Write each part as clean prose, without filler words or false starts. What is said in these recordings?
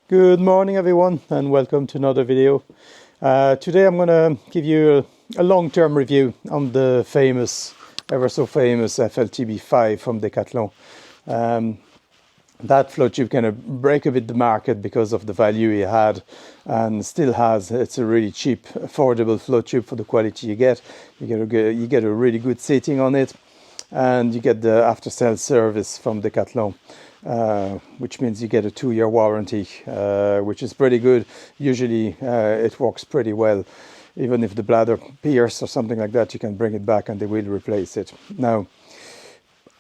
Good morning everyone and welcome to another video. Today I'm going to give you a long-term review on the ever so famous FLTB5 from Decathlon. That float tube kind of break a bit the market because of the value it had and still has. It's a really cheap, affordable float tube for the quality you get. You get a really good seating on it, and you get the after-sales service from Decathlon. Which means you get a 2-year warranty, which is pretty good. Usually it works pretty well. Even if the bladder pierces or something like that, you can bring it back and they will replace it. Now,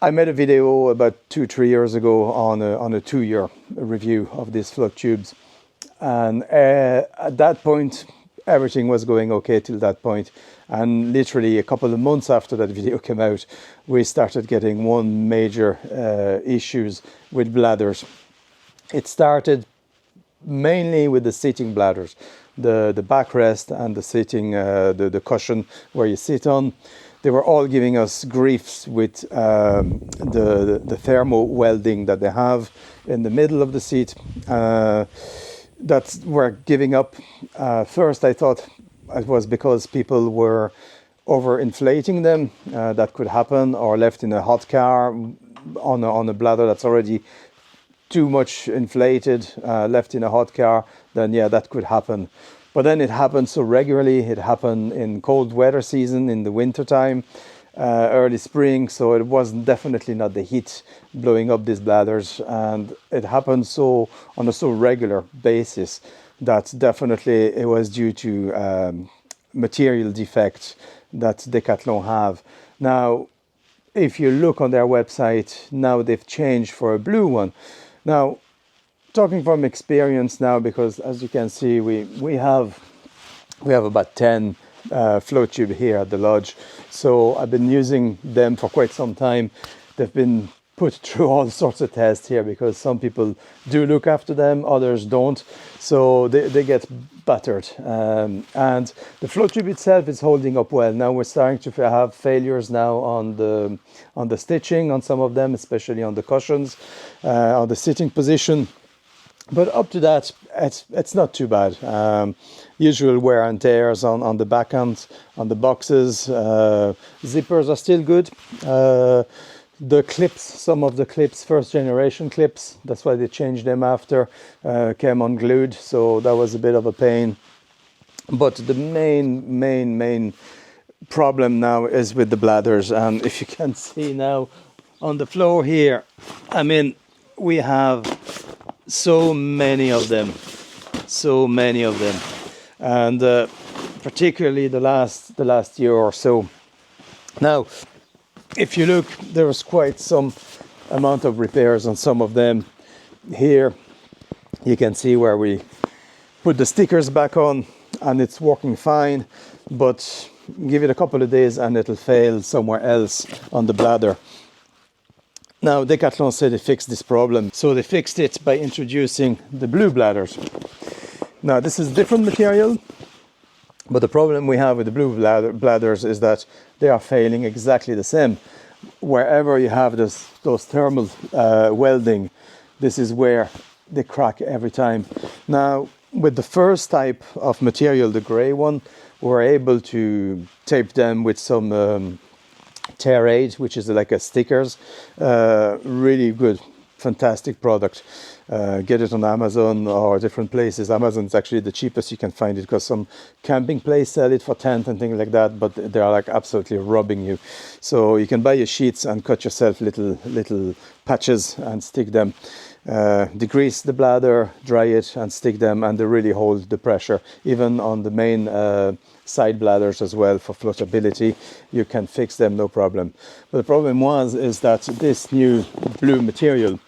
I made a video about 2-3 years ago on a 2-year review of these float tubes, and at that point everything was going okay till that point. And literally a couple of months after that video came out, we started getting one major issues with bladders. It started mainly with the seating bladders, the backrest and the seating, the cushion where you sit on. They were all giving us griefs with the thermo welding that they have in the middle of the seat. That we're giving up. First I thought it was because people were overinflating them. That could happen, or left in a hot car on a bladder that's already too much inflated, left in a hot car, then yeah, that could happen. But then it happened so regularly. It happened in cold weather season, in the winter time, early spring, so it was definitely not the heat blowing up these bladders, and it happened on a so regular basis that definitely it was due to material defects that Decathlon have. Now, if you look on their website, now they've changed for a blue one. Now, talking from experience now, because as you can see, we have about 10 float tube here at the lodge. So I've been using them for quite some time. They've been put through all sorts of tests here because some people do look after them, others don't. So they get battered. And the float tube itself is holding up well. Now we're starting to have failures now on the stitching on some of them, especially on the cushions, on the sitting position. But up to that, it's not too bad. Usual wear and tears on the backhand, on the boxes. Zippers are still good. The clips, some of the clips, first generation clips, that's why they changed them after, came unglued, so that was a bit of a pain. But the main problem now is with the bladders. And if you can see now on the floor here, I mean, we have so many of them, and particularly the last year or so. Now, if you look, there was quite some amount of repairs on some of them. Here you can see where we put the stickers back on and it's working fine, but give it a couple of days and it'll fail somewhere else on the bladder. Now, Decathlon said they fixed this problem, so they fixed it by introducing the blue bladders. Now, this is different material, but the problem we have with the blue bladders is that they are failing exactly the same. Wherever you have those thermal welding, this is where they crack every time. Now, with the first type of material, the gray one, we're able to tape them with some tear aid, which is like a stickers. Really good, fantastic product. Get it on Amazon or different places. Amazon is actually the cheapest you can find it, because some camping place sell it for tent and things like that, but they are like absolutely robbing you. So you can buy your sheets and cut yourself little patches and stick them. Degrease the bladder, dry it and stick them, and they really hold the pressure. Even on the main side bladders as well, for floatability, you can fix them, no problem. But the problem is that this new blue material,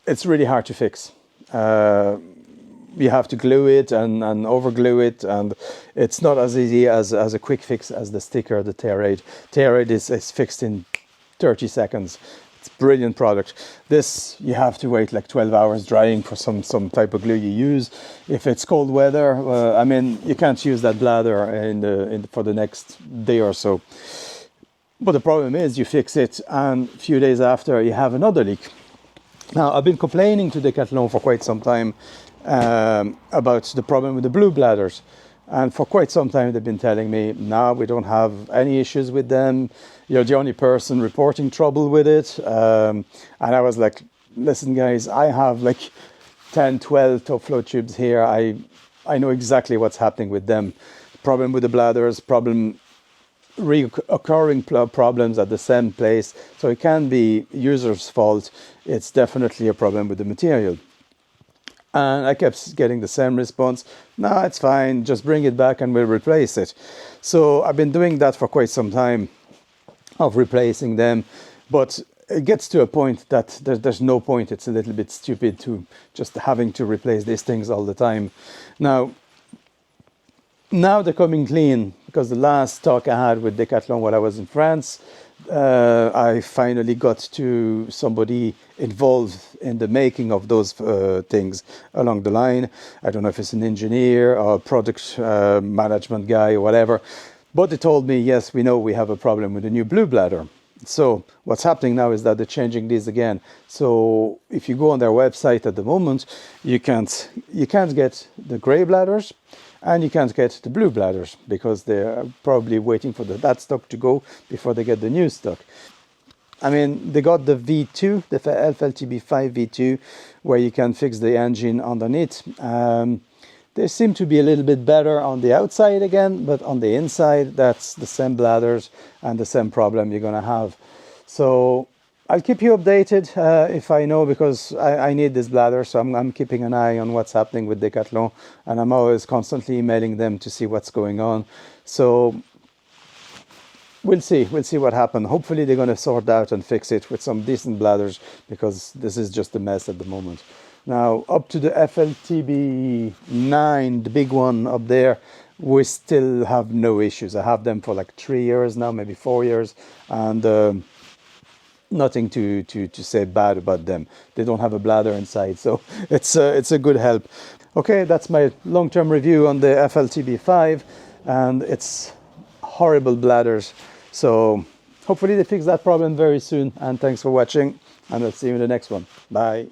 it's really hard to fix. You have to glue it and over glue it, and it's not as easy as a quick fix as the sticker, the tear aid. Tear aid is fixed in 30 seconds. It's a brilliant product. This, you have to wait like 12 hours drying for some type of glue you use. If it's cold weather, I mean, you can't use that bladder for the next day or so. But the problem is you fix it and a few days after you have another leak. Now, I've been complaining to Decathlon for quite some time about the problem with the blue bladders. And for quite some time, they've been telling me, no, we don't have any issues with them. You're the only person reporting trouble with it. And I was like, listen, guys, I have like 10, 12 top flow tubes here. I know exactly what's happening with them. Problem with the bladders, reoccurring problems at the same place. So it can be user's fault. It's definitely a problem with the material. And I kept getting the same response. No, it's fine. Just bring it back and we'll replace it. So I've been doing that for quite some time, of replacing them. But it gets to a point that there's no point. It's a little bit stupid to just having to replace these things all the time. Now they're coming clean, because the last talk I had with Decathlon while I was in France, I finally got to somebody involved in the making of those things along the line. I don't know if it's an engineer or a product management guy or whatever, but they told me, yes, we know we have a problem with the new blue bladder. So what's happening now is that they're changing these again. So if you go on their website at the moment, you can't get the gray bladders, and you can't get the blue bladders, because they're probably waiting for that stock to go before they get the new stock. I mean, they got the V2, the FLTB5 V2, where you can fix the engine underneath. They seem to be a little bit better on the outside again, but on the inside, that's the same bladders and the same problem you're going to have. So I'll keep you updated if I know, because I need this bladder, so I'm keeping an eye on what's happening with Decathlon, and I'm always constantly emailing them to see what's going on. So we'll see what happens. Hopefully they're going to sort out and fix it with some decent bladders, because this is just a mess at the moment. Now, up to the FLTB9, the big one up there, we still have no issues. I have them for like 3 years now, maybe 4 years, and nothing to say bad about them. They don't have a bladder inside, so it's a good help. Okay, that's my long-term review on the FLTB5, and it's horrible bladders. So hopefully they fix that problem very soon, and thanks for watching, and I'll see you in the next one. Bye.